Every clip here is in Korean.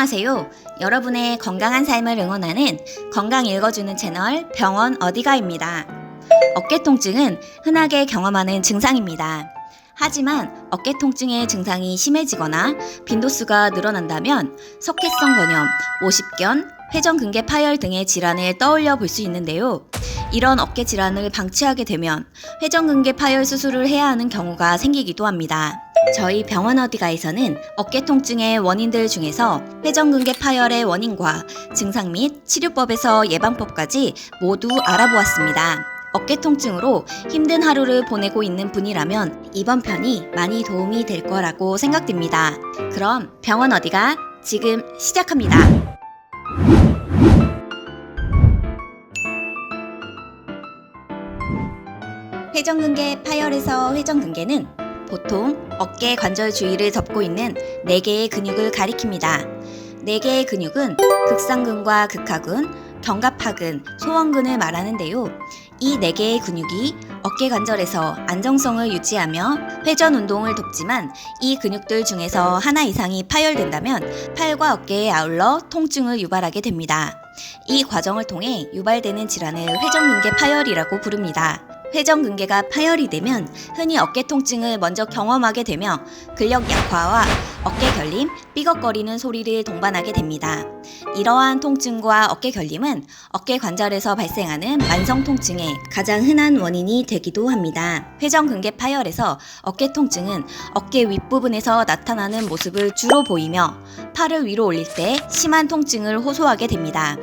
안녕하세요. 여러분의 건강한 삶을 응원하는 건강 읽어주는 채널 병원 어디가입니다. 어깨 통증은 흔하게 경험하는 증상입니다. 하지만 어깨 통증의 증상이 심해지거나 빈도수가 늘어난다면 석회성 건염, 오십견, 회전근개 파열 등의 질환을 떠올려 볼 수 있는데요. 이런 어깨 질환을 방치하게 되면 회전근개 파열 수술을 해야 하는 경우가 생기기도 합니다. 저희 병원 어디가에서는 어깨 통증의 원인들 중에서 회전근개 파열의 원인과 증상 및 치료법에서 예방법까지 모두 알아보았습니다. 어깨 통증으로 힘든 하루를 보내고 있는 분이라면 이번 편이 많이 도움이 될 거라고 생각됩니다. 그럼 병원 어디가 지금 시작합니다. 회전근개 파열에서 회전근개는 보통 어깨 관절 주위를 덮고 있는 4개의 근육을 가리킵니다. 4개의 근육은 극상근과 극하근, 견갑하근, 소원근을 말하는데요. 이 4개의 근육이 어깨 관절에서 안정성을 유지하며 회전 운동을 돕지만 이 근육들 중에서 하나 이상이 파열된다면 팔과 어깨에 아울러 통증을 유발하게 됩니다. 이 과정을 통해 유발되는 질환을 회전근개 파열이라고 부릅니다. 회전근개가 파열이 되면 흔히 어깨 통증을 먼저 경험하게 되며 근력 약화와 어깨 결림, 삐걱거리는 소리를 동반하게 됩니다. 이러한 통증과 어깨 결림은 어깨 관절에서 발생하는 만성 통증의 가장 흔한 원인이 되기도 합니다. 회전근개 파열에서 어깨 통증은 어깨 윗부분에서 나타나는 모습을 주로 보이며 팔을 위로 올릴 때 심한 통증을 호소하게 됩니다.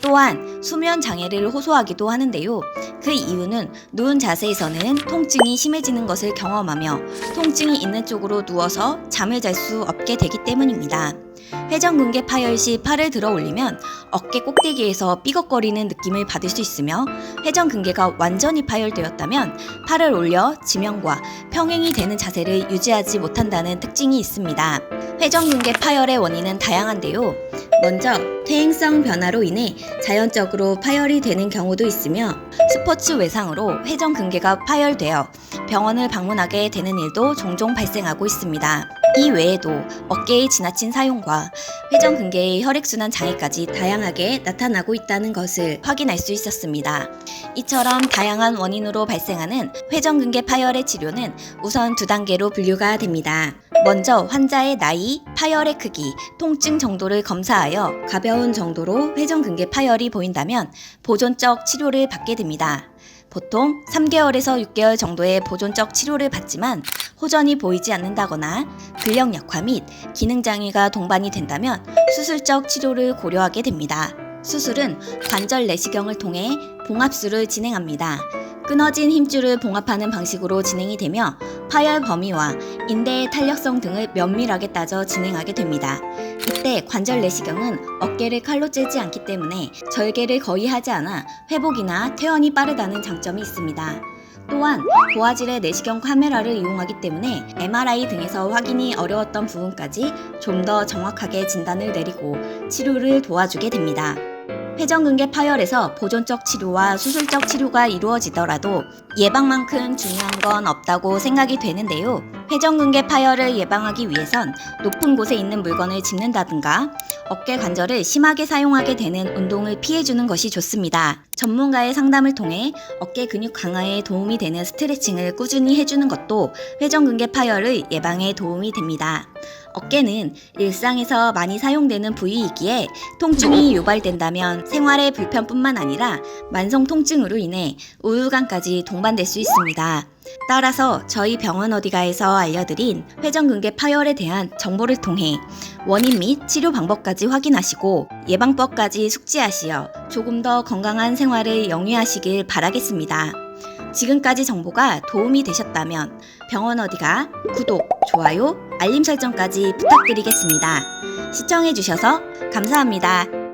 또한 수면 장애를 호소하기도 하는데요. 그 이유는 누운 자세에서는 통증이 심해지는 것을 경험하며 통증이 있는 쪽으로 누워서 잠을 잘 수 없게 되기 때문입니다. 회전근개 파열 시 팔을 들어 올리면 어깨 꼭대기에서 삐걱거리는 느낌을 받을 수 있으며 회전근개가 완전히 파열되었다면 팔을 올려 지면과 평행이 되는 자세를 유지하지 못한다는 특징이 있습니다. 회전근개 파열의 원인은 다양한데요. 먼저 퇴행성 변화로 인해 자연적으로 파열이 되는 경우도 있으며 스포츠 외상으로 회전근개가 파열되어 병원을 방문하게 되는 일도 종종 발생하고 있습니다. 이 외에도 어깨의 지나친 사용과 회전근개의 혈액순환 장애까지 다양하게 나타나고 있다는 것을 확인할 수 있었습니다. 이처럼 다양한 원인으로 발생하는 회전근개 파열의 치료는 우선 2단계로 분류가 됩니다. 먼저 환자의 나이, 파열의 크기, 통증 정도를 검사하여 가벼운 정도로 회전근개 파열이 보인다면 보존적 치료를 받게 됩니다. 보통 3개월에서 6개월 정도의 보존적 치료를 받지만 호전이 보이지 않는다거나 근력 약화 및 기능장애가 동반이 된다면 수술적 치료를 고려하게 됩니다. 수술은 관절 내시경을 통해 봉합술을 진행합니다. 끊어진 힘줄을 봉합하는 방식으로 진행이 되며 파열 범위와 인대의 탄력성 등을 면밀하게 따져 진행하게 됩니다. 이때 관절 내시경은 어깨를 칼로 째지 않기 때문에 절개를 거의 하지 않아 회복이나 퇴원이 빠르다는 장점이 있습니다. 또한 고화질의 내시경 카메라를 이용하기 때문에 MRI 등에서 확인이 어려웠던 부분까지 좀 더 정확하게 진단을 내리고 치료를 도와주게 됩니다. 회전근개 파열에서 보존적 치료와 수술적 치료가 이루어지더라도 예방만큼 중요한 건 없다고 생각이 되는데요. 회전근개 파열을 예방하기 위해선 높은 곳에 있는 물건을 짚는다든가 어깨 관절을 심하게 사용하게 되는 운동을 피해주는 것이 좋습니다. 전문가의 상담을 통해 어깨 근육 강화에 도움이 되는 스트레칭을 꾸준히 해주는 것도 회전근개 파열의 예방에 도움이 됩니다. 어깨는 일상에서 많이 사용되는 부위이기에 통증이 유발된다면 생활의 불편뿐만 아니라 만성 통증으로 인해 우울감까지 동반될 수 있습니다. 따라서 저희 병원 어디가에서 알려드린 회전근개 파열에 대한 정보를 통해 원인 및 치료 방법까지 확인하시고 예방법까지 숙지하시어 조금 더 건강한 생활을 영위하시길 바라겠습니다. 지금까지 정보가 도움이 되셨다면 병원 어디가 구독, 좋아요, 알림 설정까지 부탁드리겠습니다. 시청해주셔서 감사합니다.